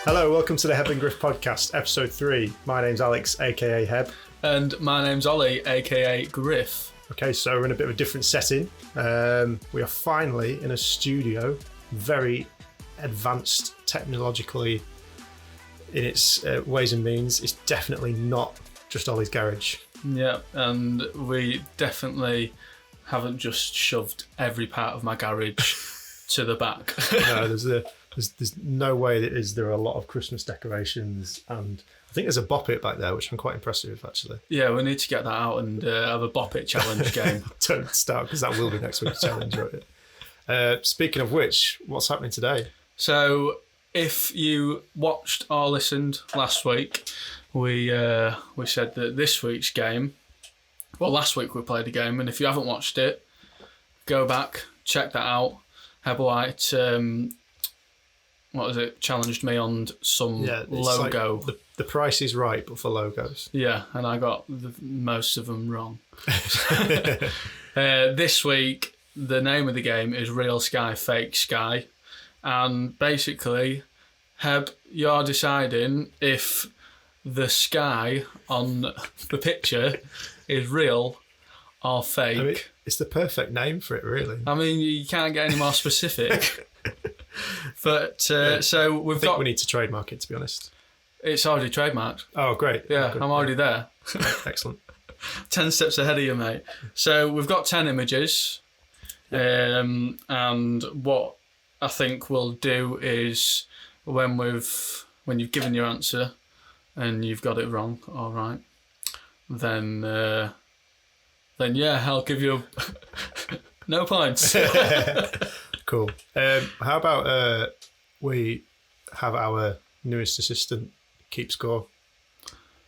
Hello, welcome to the Hebb&Griff podcast, episode 3. My name's Alex, aka Hebb. And my name's Ollie, aka Griff. Okay, so we're in a bit of a different setting. We are finally in a studio, very advanced technologically in its ways and means. It's definitely not just Ollie's garage. Yeah, and we definitely haven't just shoved every part of my garage to the back. No, there's no way there are a lot of Christmas decorations, and I think there's a Bop It back there, which I'm quite impressed with, actually. Yeah, we need to get that out and have a Bop It challenge game. Don't start, because that will be next week's challenge, right? Speaking of which, what's happening today? So, if you watched or listened last week, we said that this week's game, well, last week we played a game, and if you haven't watched it, go back, check that out. Hebb White, challenged me on some logo. Like the price is right, but for logos. Yeah, and I got most of them wrong. This week, the name of the game is Real Sky, Fake Sky. And basically, Hebb, you're deciding if the sky on the picture is real or fake. I mean, it's the perfect name for it, really. I mean, you can't get any more specific. But so we've got. We need to trademark it, to be honest. It's already trademarked. Oh, great. Yeah, I'm already there. Excellent. 10 steps ahead of you, mate. So we've got 10 images. And what I think we'll do is when you've given your answer and you've got it wrong, all right, then yeah, I'll give you no points. Cool. How about we have our newest assistant keep score?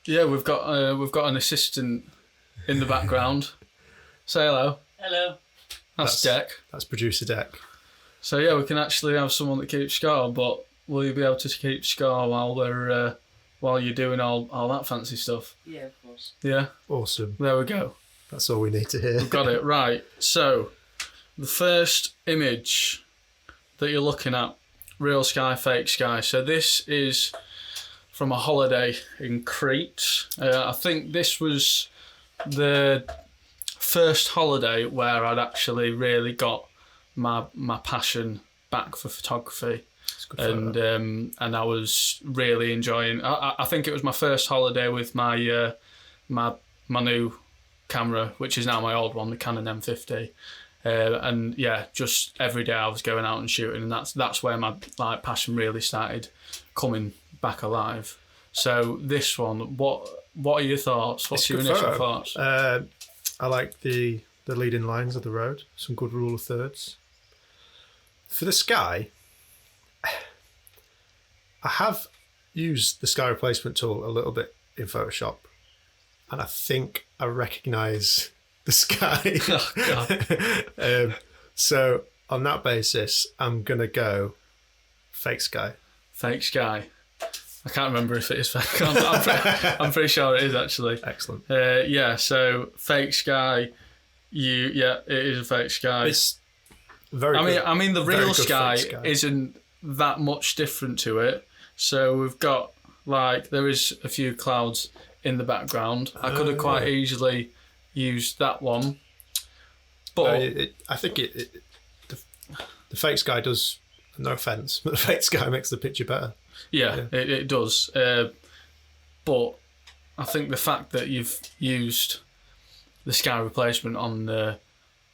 Yeah, we've got an assistant in the background. Say hello. Hello. That's Deck. That's producer Deck. So yeah, we can actually have someone that keeps score, but will you be able to keep score while you're doing all that fancy stuff? Yeah, of course. Yeah. Awesome. There we go. That's all we need to hear. We've got it right. So, the first image that you're looking at, Real Sky, Fake Sky. So this is from a holiday in Crete. I think this was the first holiday where I'd actually really got my passion back for photography. And I was really enjoying. I think it was my first holiday with my my new camera, which is now my old one, the Canon M50. And yeah, just every day I was going out and shooting, and that's where my passion really started coming back alive. So this one, what are your thoughts? What's your initial thoughts? I like the leading lines of the road. Some good rule of thirds. For the sky, I have used the sky replacement tool a little bit in Photoshop, and I think I recognise the sky. Oh, God. So on that basis, I'm going to go fake sky. Fake sky. I can't remember if it is fake. I'm pretty sure it is, actually. Excellent. Yeah, so fake sky. It is a fake sky. It's very good. I mean, the real sky sky isn't that much different to it. So we've got, there is a few clouds in the background. I could have quite easily used that one. But I think the fake sky does, no offence, but the fake sky makes the picture better. Yeah. It does. But I think the fact that you've used the sky replacement on the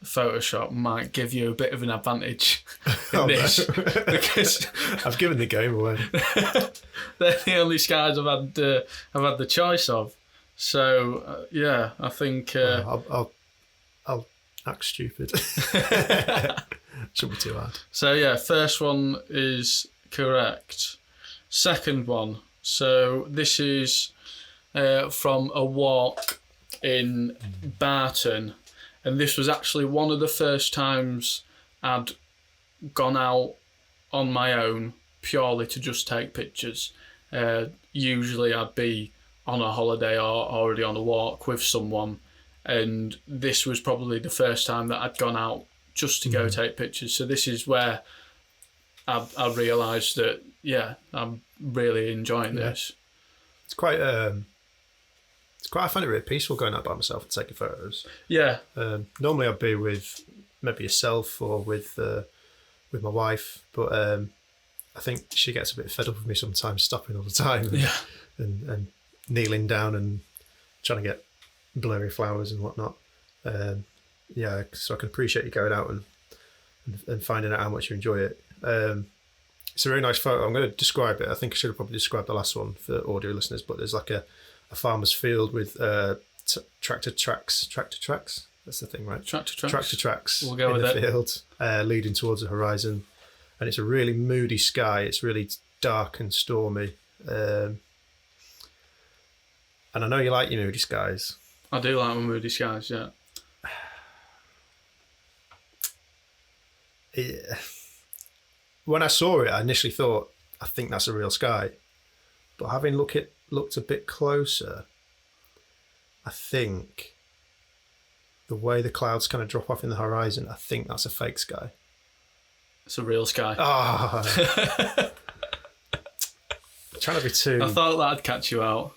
Photoshop might give you a bit of an advantage in this. No. Because I've given the game away. they're the only skies I've had the choice of. So yeah, I think I'll act stupid. Shouldn't be too hard. So yeah, first one is correct. Second one. So this is from a walk in Barton, and this was actually one of the first times I'd gone out on my own purely to just take pictures. Usually I'd be on a holiday or already on a walk with someone, and this was probably the first time that I'd gone out just to go take pictures. So this is where I realised that, yeah, I'm really enjoying this. It's quite. I find it really peaceful going out by myself and taking photos. Yeah. Normally I'd be with maybe yourself or with my wife, but I think she gets a bit fed up with me sometimes, stopping all the time and kneeling down and trying to get blurry flowers and whatnot. So I can appreciate you going out and finding out how much you enjoy it. It's a really nice photo. I'm going to describe it. I think I should have probably described the last one for audio listeners, but there's like a farmer's field with tractor tracks. That's the thing, right? Tractor tracks we'll go in with the field, leading towards the horizon. And it's a really moody sky. It's really dark and stormy. And I know you like your moody skies. I do like my moody skies, yeah. When I saw it, I initially thought, I think that's a real sky. But having looked a bit closer, I think the way the clouds kind of drop off in the horizon, I think that's a fake sky. It's a real sky. Trying to be too... I thought that'd catch you out.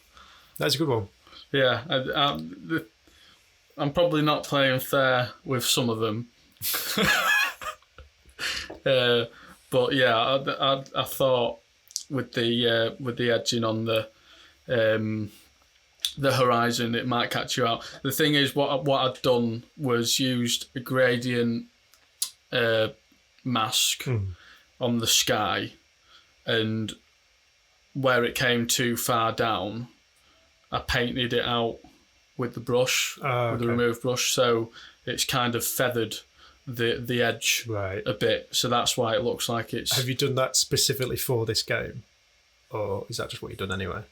That's a good one. Yeah, I'm probably not playing fair with some of them. But yeah, I thought with the edging on the horizon, it might catch you out. The thing is, what I'd done was used a gradient mask on the sky, and where it came too far down, I painted it out with the brush, with the remove brush, so it's kind of feathered the edge a bit, so that's why it looks like it's... Have you done that specifically for this game, or is that just what you've done anyway?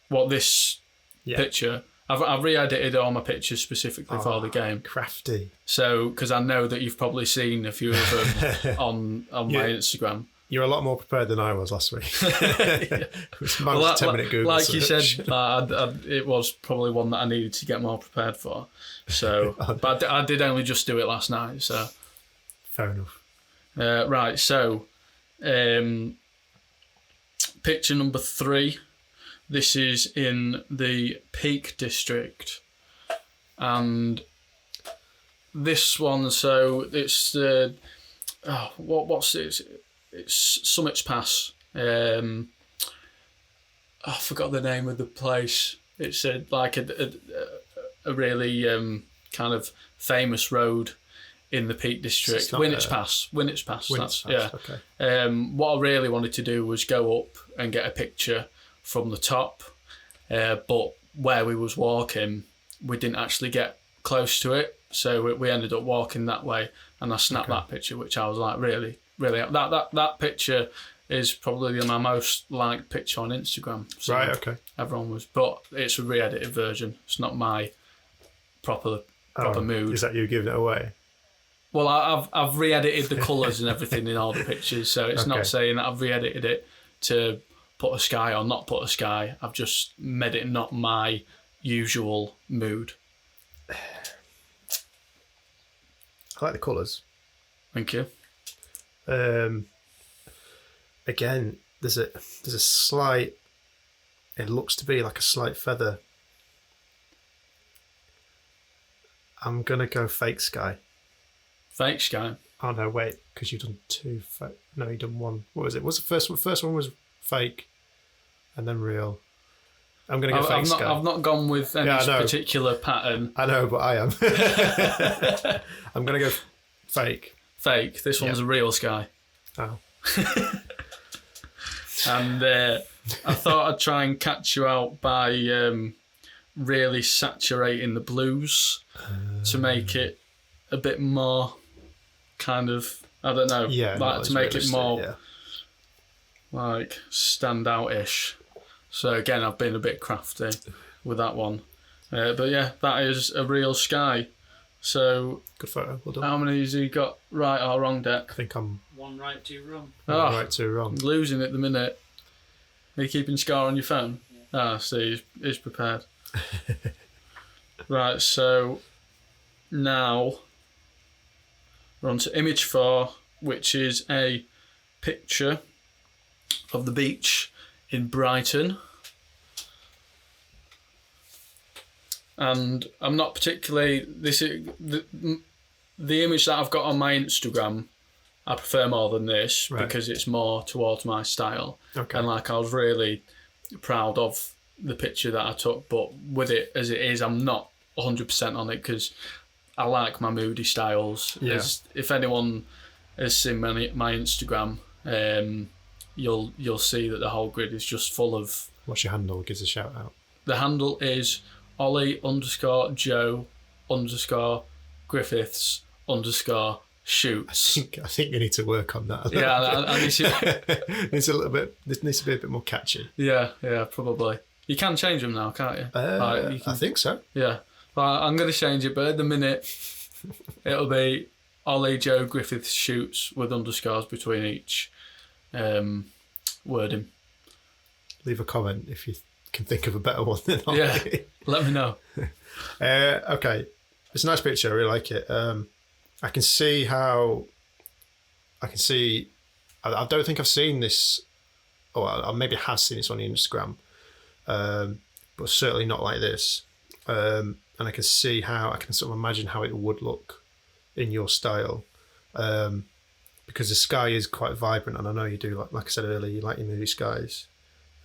What, this picture? I've re-edited all my pictures specifically for the game. Crafty. So, because I know that you've probably seen a few of them on my Instagram. You're a lot more prepared than I was last week. It was my 10-minute Google like search. you said, it was probably one that I needed to get more prepared for. So, but I did only just do it last night. So, fair enough. Right. So, picture number 3. This is in the Peak District, and this one. So it's what's it? It's Summit's Pass. I forgot the name of the place. It's like a really kind of famous road in the Peak District. Winnitt's Pass. That's. Okay. What I really wanted to do was go up and get a picture from the top, but where we was walking, we didn't actually get close to it, so we ended up walking that way, and I snapped that picture, which I was like, really that picture is probably my most liked picture on Instagram. So right, okay. Everyone was, but it's a re-edited version. It's not my proper mood. Is that you giving it away? Well, I've re-edited the colours and everything in all the pictures, so it's not saying that I've re-edited it to put a sky or not put a sky. I've just made it not my usual mood. I like the colours. Thank you. Again, there's a slight... It looks to be like a slight feather. I'm going to go fake sky. Fake sky? Oh, no, wait, because you've done 2 fake... No, you've done 1. What was it? What's the first one? First one was fake and then real. I'm going to go fake sky. I've not gone with any particular pattern. I know, but I am. I'm going to go fake. Fake. This one's a real sky. Oh. And I thought I'd try and catch you out by really saturating the blues to make it a bit more kind of, I don't know, like to make it more like stand out-ish. So again, I've been a bit crafty with that one. But yeah, that is a real sky. So good photo. Well done. How many has he got right or wrong, Deck? I think I'm 1 right, 2 wrong. One right, 2 wrong. Losing at the minute. Are you keeping score on your phone? Yeah. See, he's prepared. Right, so now we're on to image 4, which is a picture of the beach in Brighton. And I'm not particularly... This is the image that I've got on my Instagram, I prefer more than this because it's more towards my style. Okay. And like I was really proud of the picture that I took, but with it as it is, I'm not 100% on it because I like my moody styles. Yeah. If anyone has seen my Instagram, you'll see that the whole grid is just full of... What's your handle? Gives a shout out. The handle is Ollie_Joe_Griffiths_shoots. I think you need to work on that. Yeah, I need to... Needs a little bit. This needs to be a bit more catchy. Yeah, probably. You can change them now, can't you? I think so. Yeah. Well, I'm going to change it, but at the minute, it'll be Ollie Joe Griffiths shoots with underscores between each wording. Leave a comment if you can think of a better one than Ollie. Yeah, let me know. Okay. It's a nice picture. I really like it. I can see how... I don't think I've seen this... Or I maybe have seen this on Instagram. But certainly not like this. And I can see how... I can sort of imagine how it would look in your style. Because the sky is quite vibrant, and I know you do, like I said earlier, you like your moody skies.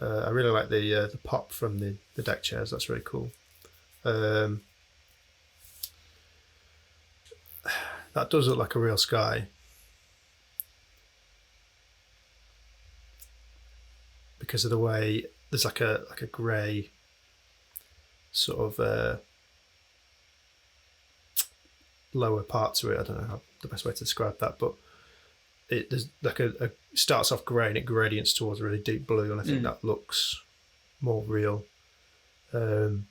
I really like the pop from the deck chairs. That's really cool. That does look like a real sky. Because of the way there's like a grey sort of lower part to it. I don't know how the best way to describe that, but there's like a starts off grey and it gradients towards a really deep blue, and I think that looks more real. I'm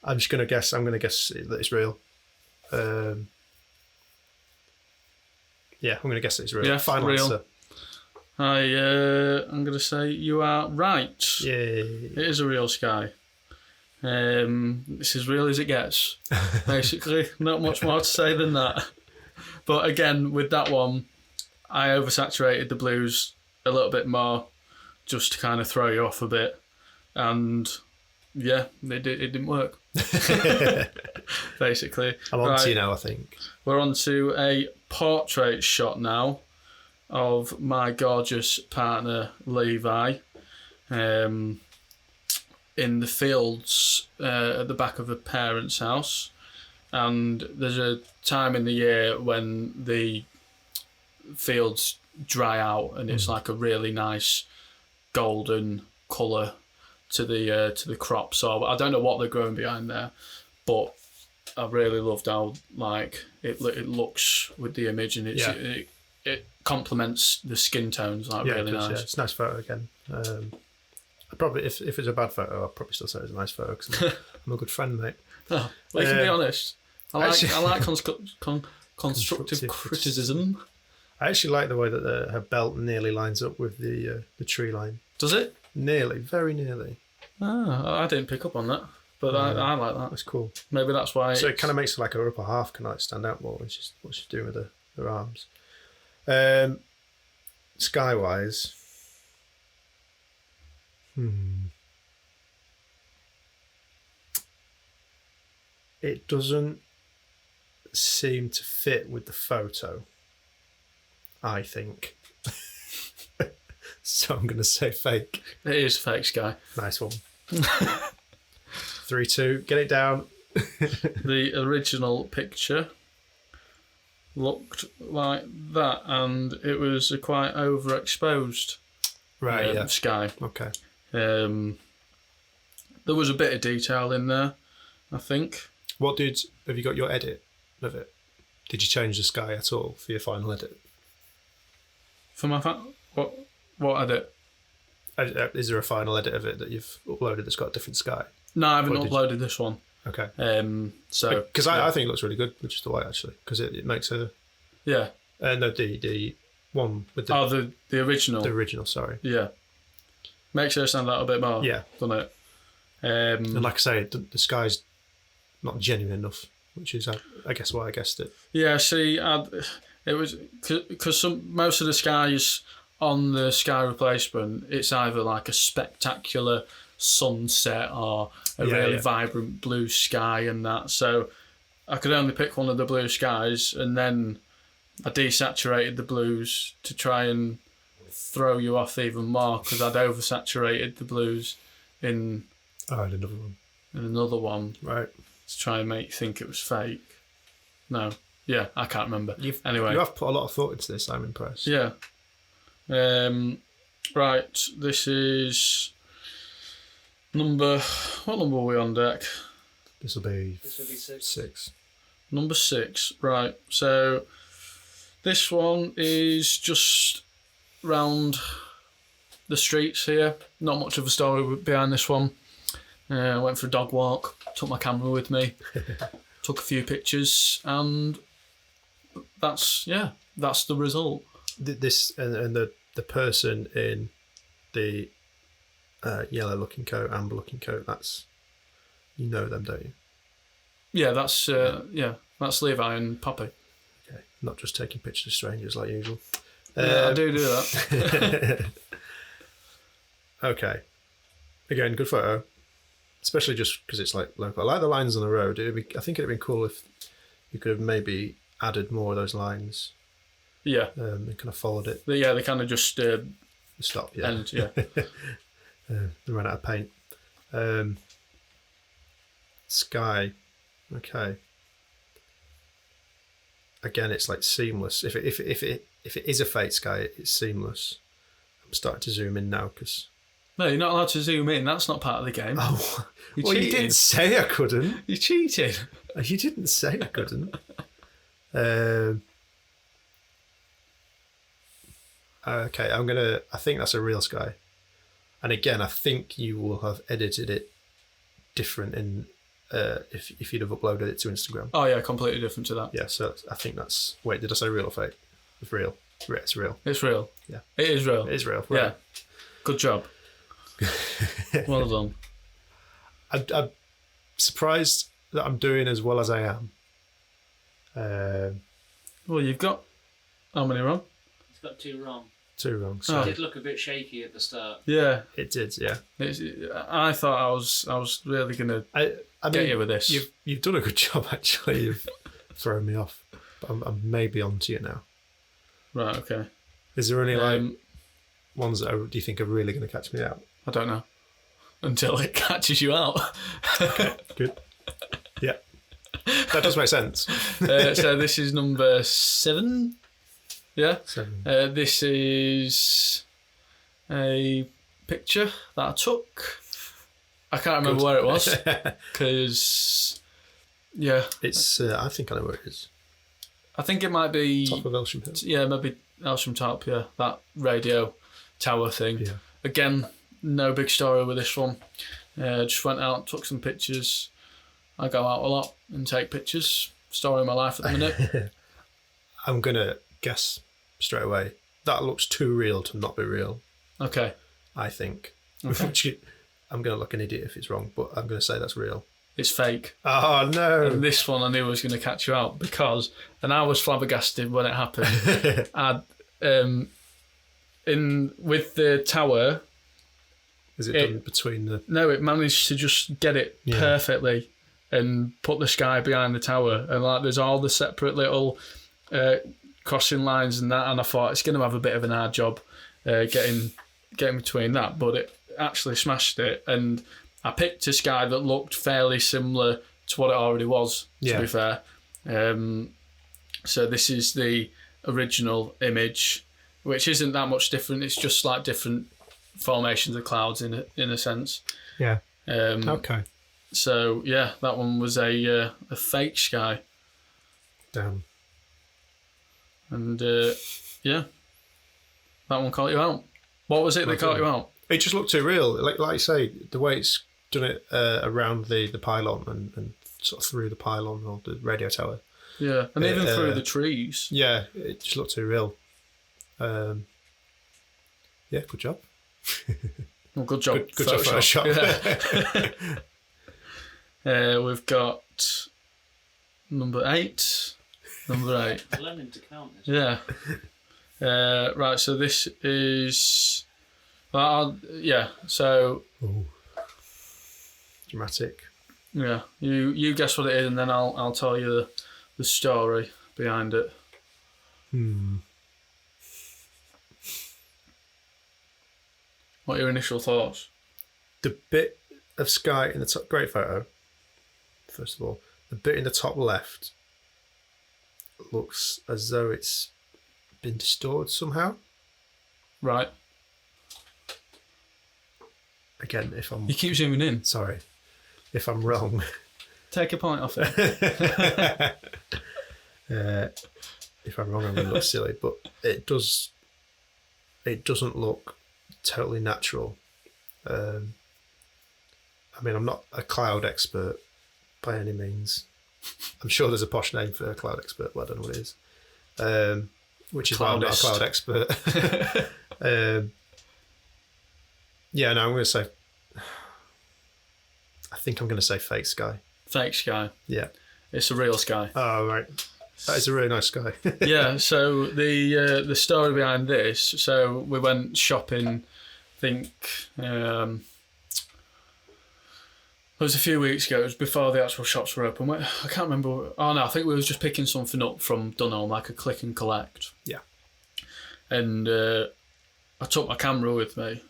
going to guess that it's real. Yeah, I'm going to guess that it's real. Yeah, Final real. answer. I'm going to say you are right. Yay. It is a real sky. It's as real as it gets, basically. Not much more to say than that. But again, with that one, I oversaturated the blues a little bit more just to kind of throw you off a bit. And yeah, it didn't work. Basically. I'm on to you now, I think. We're on to a portrait shot now of my gorgeous partner, Levi. In the fields at the back of her parents' house, and there's a time in the year when the fields dry out and it's like a really nice golden colour to the crop. So I don't know what they're growing behind there, but I really loved how like it looks with the image, and it complements the skin tones really nice. Yeah, it's a nice photo again. I probably, if it's a bad photo, I'll probably still say it's a nice photo because I'm a good friend, mate. Oh, well, you can be honest. I like constructive criticism. I actually like the way that her belt nearly lines up with the tree line. Does it? Nearly, very nearly. Oh, I didn't pick up on that, but I like that. That's cool. Maybe that's why. So it kind of makes like her upper half can like stand out more when she's what she's doing with her arms. Sky-wise. It doesn't seem to fit with the photo, I think. So I'm going to say fake. It is fake sky. Nice one. 3-2. Get it down. The original picture looked like that, and it was a quite overexposed sky. Okay. There was a bit of detail in there, I think. Have you got your edit of it? Did you change the sky at all for your final edit? For my what edit? Is there a final edit of it that you've uploaded that's got a different sky? No, I haven't uploaded this one. Okay. So because I think it looks really good with just the white actually, because it makes a no the one with the the original. The original, sorry. Yeah. Makes her stand out a bit more. Yeah. Doesn't it? And like I say, the sky's not genuine enough, which is I guess why I guessed it. Yeah. See, It was because most of the skies on the sky replacement, it's either like a spectacular sunset or a really vibrant blue sky and that. So I could only pick one of the blue skies, and then I desaturated the blues to try and throw you off even more because I'd oversaturated the blues in another one. In another one. Right. To try and make you think it was fake. No. Yeah, I can't remember. Anyway. You have put a lot of thought into this, I'm impressed. Yeah. Right, this is what number are we on deck? This will be 6. Number 6, right. So this one is just round the streets here. Not much of a story behind this one. I went for a dog walk, took my camera with me, took a few pictures, and that's the result. This and the person in the yellow looking coat, amber looking coat, that's, you know them, don't you? Yeah, that's that's Levi and Poppy. Okay, not just taking pictures of strangers like usual. Yeah, I do that. Okay, again, good photo, especially just because it's like local. I like the lines on the road. I think it'd been cool if you could have maybe added more of those lines. Yeah. And kind of followed it. They kind of just stop. Yeah. End, yeah. They ran out of paint. Sky. Okay. Again, it's like seamless. If it is a fake sky, it's seamless. I'm starting to zoom in now because. No, you're not allowed to zoom in. That's not part of the game. Oh, well, you didn't say I couldn't. You cheated. You didn't say I couldn't. Okay, I think that's a real sky. And again, I think you will have edited it different in if you'd have uploaded it to Instagram. Oh yeah, completely different to that. Yeah, so I think that's... Wait, did I say real or fake? It's real. It's real. It's real. Yeah. It is real. It is real. Right. Yeah. Good job. Well done. I'm surprised that I'm doing as well as I am. Well, you've got... How many wrong? He's got 2 wrong. 2 wrong. So It did look a bit shaky at the start. Yeah. it did, yeah. I thought I was really going to get you with this. You've done a good job, actually. You've thrown me off. But I'm maybe onto you now. Right, okay. Is there any ones that do you think are really going to catch me out? I don't know. Until it catches you out. Okay, good. Yeah. That does make sense. So this is number 7. Yeah. 7. This is a picture that I took. I can't remember where it was because, yeah. It's. I think I know where it is. I think it might be Top of Elsham Hill. Yeah, maybe Elsham Top. Yeah, that radio tower thing. Yeah. Again, no big story with this one. Just went out, took some pictures. I go out a lot and take pictures. Story of my life at the minute. I'm gonna guess straight away. That looks too real to not be real. Okay. I think. Okay. I'm gonna look an idiot if it's wrong, but I'm gonna say that's real. It's fake. Oh no! And this one I knew was going to catch you out because, and I was flabbergasted when it happened. With the tower. Is it done between the? No, it managed to just get it perfectly and put the sky behind the tower, and like there's all the separate little crossing lines and that, and I thought it's going to have a bit of an hard job getting between that, but it actually smashed it, and I picked a sky that looked fairly similar to what it already was, to be fair. So this is the original image, which isn't that much different. It's just like different formations of clouds in a sense. Yeah. Okay. So yeah, that one was a fake sky. Damn. And yeah, that one caught you out. What was it that caught you out? It just looked too real. Like you say, the way it's done it around the pylon and sort of through the pylon or the radio tower. Yeah, and even through the trees. Yeah, it just looked too real. Yeah, good job. Well, good job. Good job, Photoshop. Yeah. We've got number 8. Number 8. Learning to count this. Yeah. Right, so this is... so... Ooh. Dramatic. Yeah, you guess what it is, and then I'll tell you the story behind it. What are your initial thoughts? The bit of sky in the top, great photo, first of all. The bit in the top left looks as though it's been distorted somehow. Right. Again, if I'm... You keep zooming in. Sorry. If I'm wrong. Take a point off it. If I'm wrong, I'm going to look silly, but it doesn't look totally natural. I mean, I'm not a cloud expert by any means. I'm sure there's a posh name for a cloud expert, but I don't know what it is. Which is why I'm not a cloud expert. Yeah, no, I'm going to say... I think I'm going to say fake sky. Fake sky. Yeah. It's a real sky. Oh, right. That is a really nice sky. Yeah, so the story behind this, so we went shopping, I think, it was a few weeks ago, it was before the actual shops were open. I can't remember, I think we was just picking something up from Dunholm, like a click and collect. Yeah. And I took my camera with me,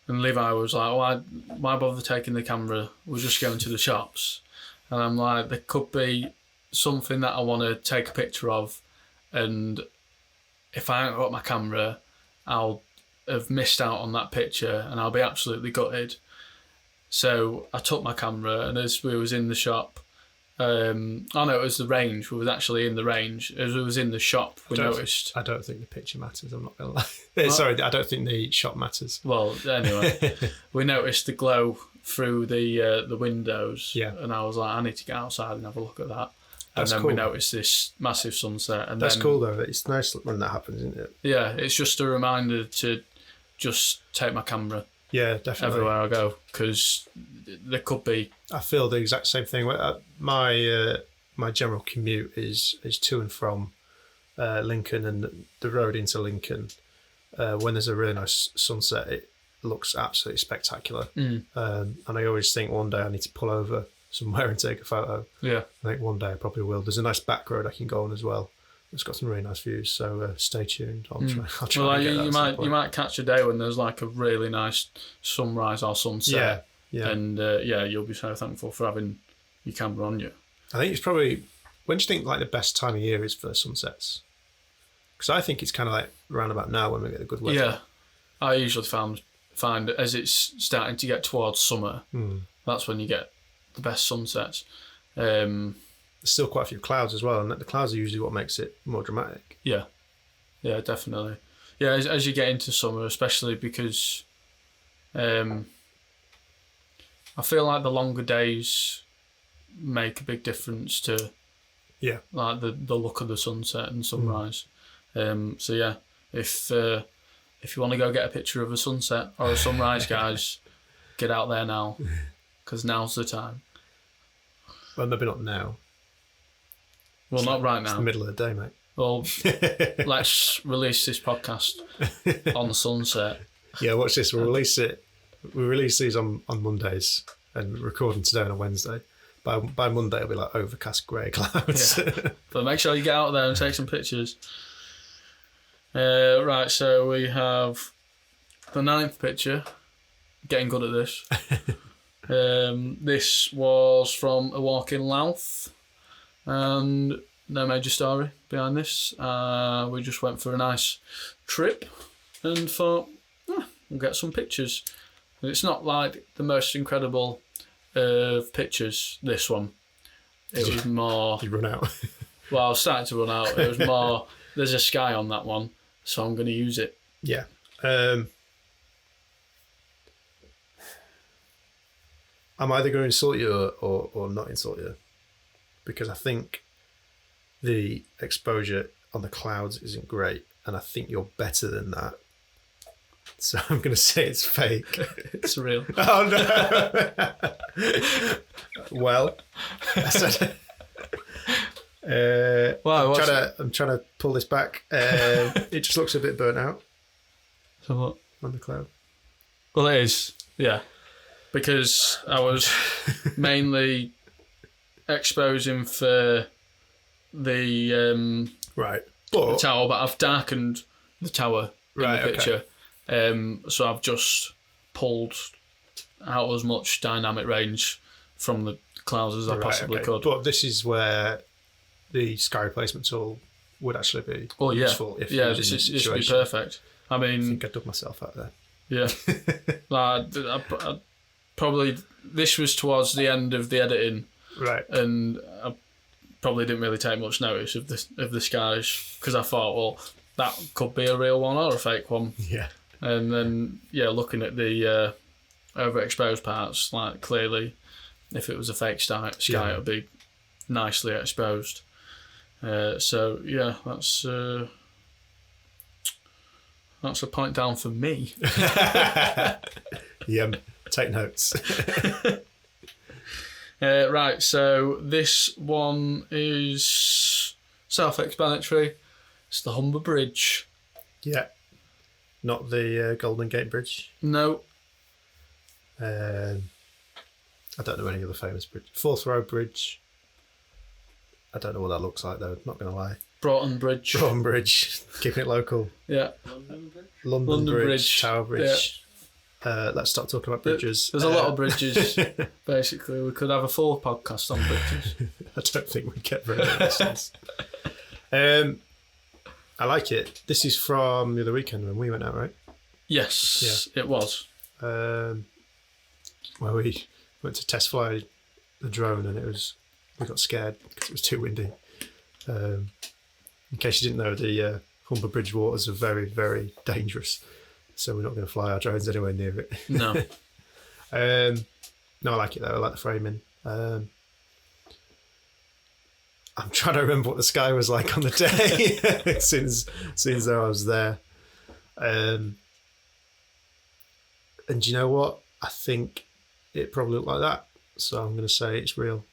and Levi was like, why bother taking the camera? We're just going to the shops. And I'm like, there could be something that I want to take a picture of, and if I haven't got my camera, I'll have missed out on that picture and I'll be absolutely gutted. So I took my camera, and as we was in the shop, it was the range. We was actually in the range. As we was in the shop, we noticed... I don't think the picture matters, I'm not going to lie. Sorry, I don't think the shop matters. Well, anyway, we noticed the glow through the windows. Yeah. And I was like, I need to get outside and have a look at that. That's and then cool. we noticed this massive sunset. And That's then, cool, though. It's nice when that happens, isn't it? Yeah, it's just a reminder to just take my camera. Yeah, definitely. Everywhere I go, because there could be... I feel the exact same thing. My general commute is to and from Lincoln, and the road into Lincoln, when there's a really nice sunset, it looks absolutely spectacular. And I always think one day I need to pull over somewhere and take a photo. Yeah. I think one day I probably will. There's a nice back road I can go on as well. It's got some really nice views, so stay tuned. I'll try Well, and get that you might catch a day when there's like a really nice sunrise or sunset. Yeah. And you'll be so thankful for having your camera on you. I think it's probably... When do you think like the best time of year is for sunsets? Because I think it's kind of like around about now when we get the good weather. Yeah. I usually find as it's starting to get towards summer, that's when you get the best sunsets. There's still quite a few clouds as well, and the clouds are usually what makes it more dramatic. Yeah, definitely. Yeah, as you get into summer, especially because I feel like the longer days make a big difference to like the look of the sunset and sunrise. So yeah, if you want to go get a picture of a sunset or a sunrise, guys, get out there now, because now's the time. Well, maybe not now. Well, not right now. It's the middle of the day, mate. Well, let's release this podcast on sunset. Yeah, watch this. We'll release it. We release these on Mondays, and we're recording today on a Wednesday. By Monday, it'll be like overcast grey clouds. Yeah. But make sure you get out there and take some pictures. Right, so we have the 9th picture. Getting good at this. This was from a walk in Louth, and no major story behind this. We just went for a nice trip and thought, we'll get some pictures. And it's not like the most incredible of pictures, this one. It was more... You run out. Well, I was starting to run out. It was more, there's a sky on that one, so I'm going to use it. Yeah. I'm either going to insult you or not insult you, because I think the exposure on the clouds isn't great, and I think you're better than that. So I'm going to say it's fake. It's real. Oh, no. Well, I said, Wow, I'm trying to pull this back. It just looks a bit burnt out So what? on the cloud. Well, it is, yeah. Because I was mainly exposing for the Right. the But tower, but I've darkened the tower in Right, the okay. picture. So I've just pulled out as much dynamic range from the clouds as I right, possibly okay. could. But this is where the sky replacement tool would actually be Well, yeah, useful if yeah, it was this in would be situation. perfect. I I mean, think I dug myself out there. yeah, I probably this was towards the end of the editing, Right. and I probably didn't really take much notice of the skies because I thought, well, that could be a real one or a fake one. Yeah. And then, yeah, looking at the overexposed parts, like clearly, if it was a fake sky, Yeah. it would be nicely exposed. So yeah, that's a point down for me. Yeah. Take notes. Right, so this one is self-explanatory. It's the Humber Bridge. Yeah. Not the Golden Gate Bridge. No, I don't know any other famous bridge. Forth Road Bridge. I don't know what that looks like though. Not going to lie. Broughton Bridge. Broughton Bridge. Keeping it local. Yeah, London Bridge? London Bridge. Bridge. Tower Bridge. Let's stop talking about bridges. There's a lot of bridges. Basically, we could have a full podcast on bridges. I don't think we get very many listens. I like it. This is from the other weekend when we went out, right? Yes, it was. Where we went to test fly the drone and we got scared because it was too windy. In case you didn't know, the Humber Bridge waters are very, very dangerous. So we're not going to fly our drones anywhere near it. No. No, I like it though. I like the framing. I'm trying to remember what the sky was like on the day since I was there. And you know what? I think it probably looked like that. So I'm going to say it's real.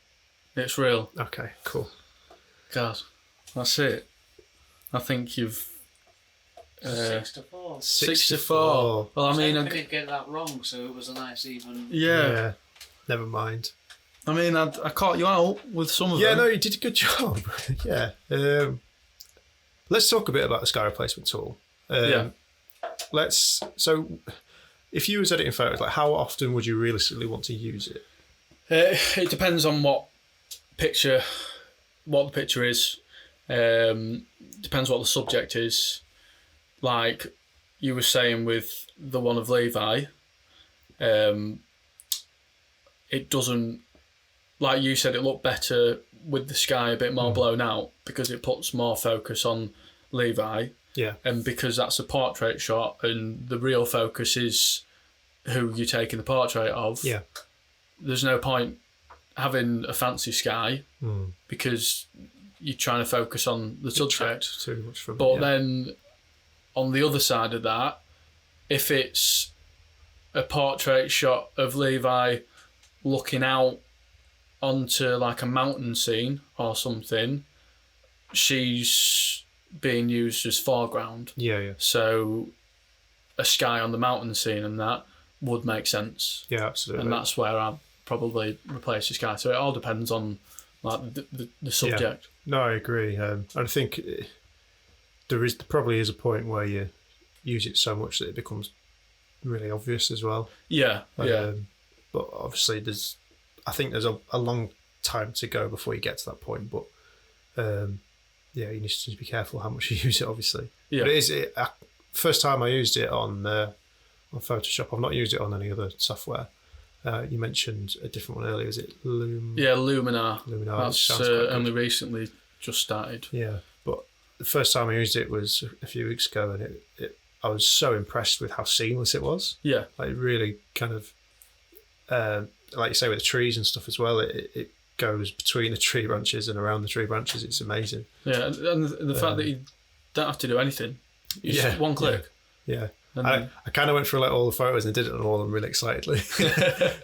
It's real. Okay, cool. God, that's it. I think you've... 6-4. 6-4. Well, I mean... I did get that wrong, so it was a nice even. Yeah. Never mind. I mean, I caught you out with some of them. Yeah, no, you did a good job. Yeah. Let's talk a bit about the sky replacement tool. Yeah. So, if you was editing photos, like how often would you realistically want to use it? It depends on what the picture is. Depends what the subject is. Like you were saying with the one of Levi, it doesn't, like you said, it looked better with the sky a bit more blown out because it puts more focus on Levi. Yeah. And because that's a portrait shot and the real focus is who you're taking the portrait of, Yeah. there's no point having a fancy sky because you're trying to focus on the subject. Too much from But it, then on the other side of that, if it's a portrait shot of Levi looking out onto like a mountain scene or something, she's being used as foreground. Yeah. So a sky on the mountain scene and that would make sense. Yeah, absolutely. And that's where I'd probably replace the sky. So it all depends on like the subject. No, I agree. I think there probably is a point where you use it so much that it becomes really obvious as well. Yeah. But obviously, I think there's a long time to go before you get to that point. But yeah, you need to be careful how much you use it. Obviously, Yeah. But first time I used it on Photoshop. I've not used it on any other software. You mentioned a different one earlier. Is it Luminar. Luminar. That's Sounds quite good. only recently just started. Yeah, but the first time I used it was a few weeks ago, and I was so impressed with how seamless it was. Yeah. Like really kind of, like you say with the trees and stuff as well. It goes between the tree branches and around the tree branches. It's amazing. Yeah, and the fact that you don't have to do anything. It's just one click. Yeah. And I kind of went through like all the photos and did it on all of them really excitedly.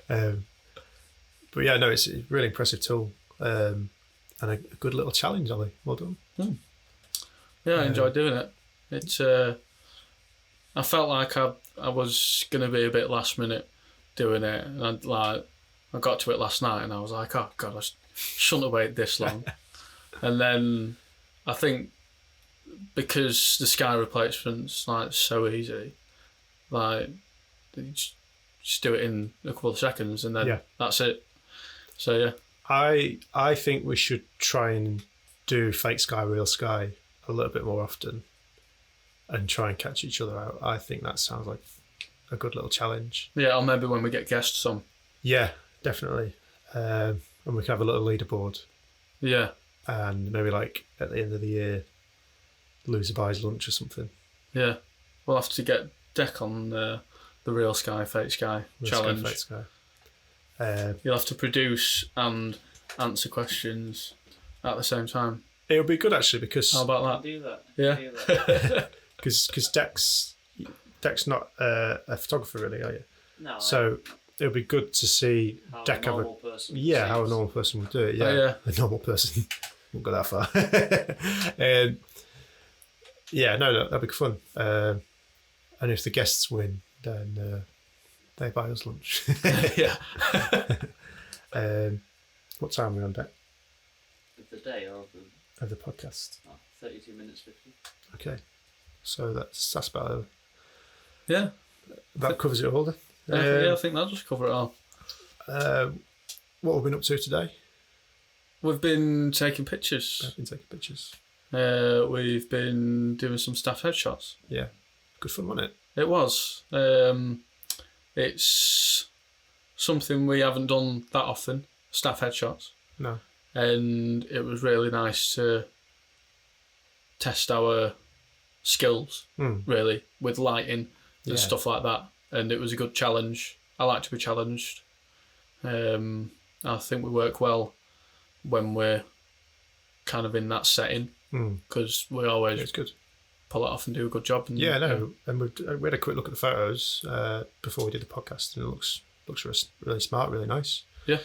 But yeah, no, it's a really impressive tool. and a good little challenge, Ollie. Well done. Yeah, I enjoyed doing it. It's I felt like I was going to be a bit last minute doing it, and I got to it last night, and I was like, oh god, I shouldn't have waited this long. And then I think because the sky replacement's like so easy, like you just do it in a couple of seconds, and then that's it. So yeah, I think we should try and do fake sky, real sky a little bit more often, and try and catch each other out. I think that sounds like a good little challenge. Yeah, or maybe when we get guests on. Yeah, definitely. And we can have a little leaderboard. Yeah. And maybe like at the end of the year, loser buys lunch or something. Yeah. We'll have to get Deck on the real sky, fake sky challenge. Fake sky. You'll have to produce and answer questions at the same time. It'll be good actually because... How about that? Do that. Yeah. Because Deck's not a photographer really, are you? No. So it'll be good to see how Deck a have normal person. how a normal person would do it. Yeah, Oh, yeah. A normal person won't go that far. No, that'd be fun. And if the guests win, then they buy us lunch. Yeah. What time are we on, Deck? Of the day or Of the podcast. 32 minutes 50. Okay, so that's about Yeah. that covers it all then. I think that'll just cover it all. What have we been up to today? We've been taking pictures. I've been taking pictures. We've been doing some staff headshots. Yeah, good fun, wasn't it? It was. It's something we haven't done that often, staff headshots. No. And it was really nice to test our skills, really, with lighting and stuff like that. And it was a good challenge. I like to be challenged. I think we work well when we're kind of in that setting because we always It's good. pull it off and do a good job. And, And we had a quick look at the photos before we did the podcast, and it looks really smart, really nice. Yeah.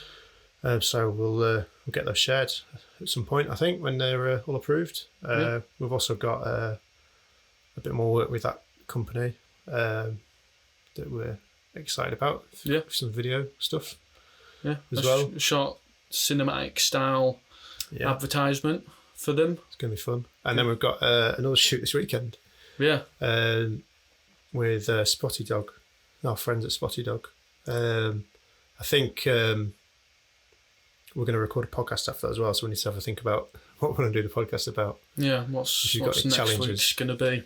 So we'll get those shared at some point, I think, when they're all approved. We've also got a bit more work with that company that we're excited about. Some video stuff. Yeah, as well. Short cinematic style advertisement for them. It's going to be fun. And then we've got another shoot this weekend. Yeah. With Spotty Dog, our friends at Spotty Dog. I think we're going to record a podcast after that as well, so we need to have a think about what we're going to do the podcast about. Yeah, what's next week's going to be.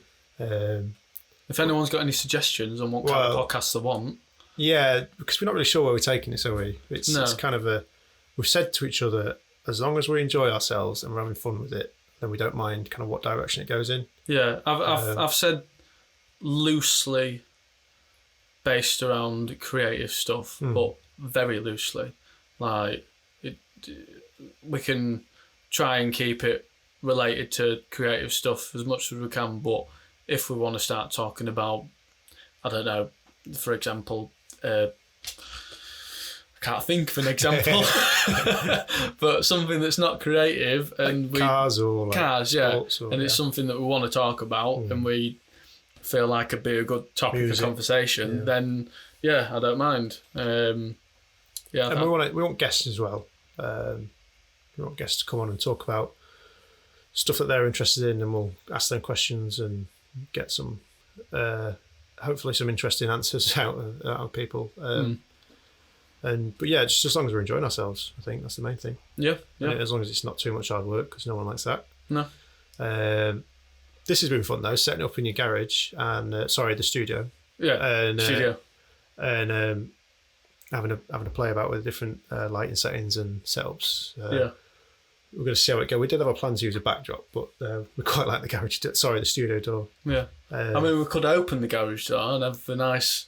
If anyone's got any suggestions on what kind of podcast they want. Yeah, because we're not really sure where we're taking this, are we? It's kind of we've said to each other, as long as we enjoy ourselves and we're having fun with it, then we don't mind kind of what direction it goes in. Yeah, I've said loosely based around creative stuff, but very loosely. Like, we can try and keep it related to creative stuff as much as we can, but if we want to start talking about, I don't know, for example, I can't think of an example, but something that's not creative and like cars or like cars, and it's something that we want to talk about and we feel like it'd be a good topic of conversation, then I don't mind. And we want guests as well. We want guests to come on and talk about stuff that they're interested in, and we'll ask them questions and get some hopefully some interesting answers out of people. But just as long as we're enjoying ourselves, I think that's the main thing. Yeah. As long as it's not too much hard work, because no one likes that. No. This has been fun though, setting up in your garage and the studio. Yeah. Studio. And having a play about with different lighting settings and setups. We're going to see how it goes. We did have a plan to use a backdrop, but we quite like the studio door. Yeah. I mean, we could open the garage door and have a nice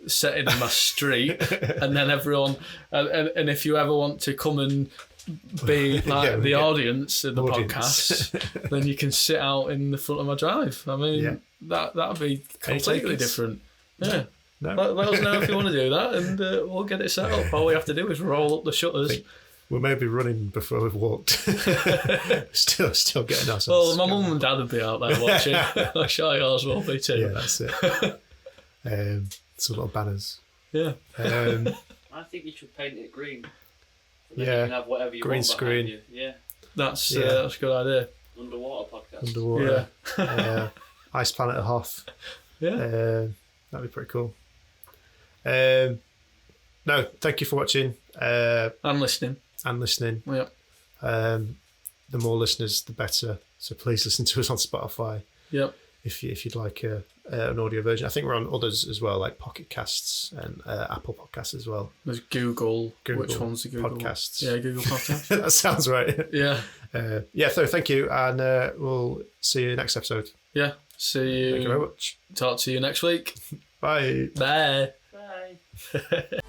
setting in my street, and then everyone, and if you ever want to come and be like the audience in the podcast, then you can sit out in the front of my drive. I mean, that'd be completely different. Yeah. No. Let us know if you want to do that, and we'll get it set up. All we have to do is roll up the shutters We're maybe running before we've walked. still getting ourselves. Well, my mum and dad would be out there watching. I'm sure yours will be too. Yeah, that's it. Some little banners. Yeah. I think you should paint it green. And then Yeah. you can have whatever you Green want screen. behind you. Yeah. That's a good idea. Underwater podcast. Underwater. Ice Planet of Hoth. Yeah. That'd be pretty cool. No, thank you for watching I'm listening. and listening. Yeah. The more listeners, the better. So please listen to us on Spotify Yep. if you'd like an audio version. I think we're on others as well, like Pocket Casts and Apple Podcasts as well. There's Google. Google Which one's the Google? Podcasts. Yeah, Google Podcasts. That sounds right. Yeah. So thank you, and we'll see you next episode. Yeah. See you. Thank you very much. Talk to you next week. Bye. Bye. Bye.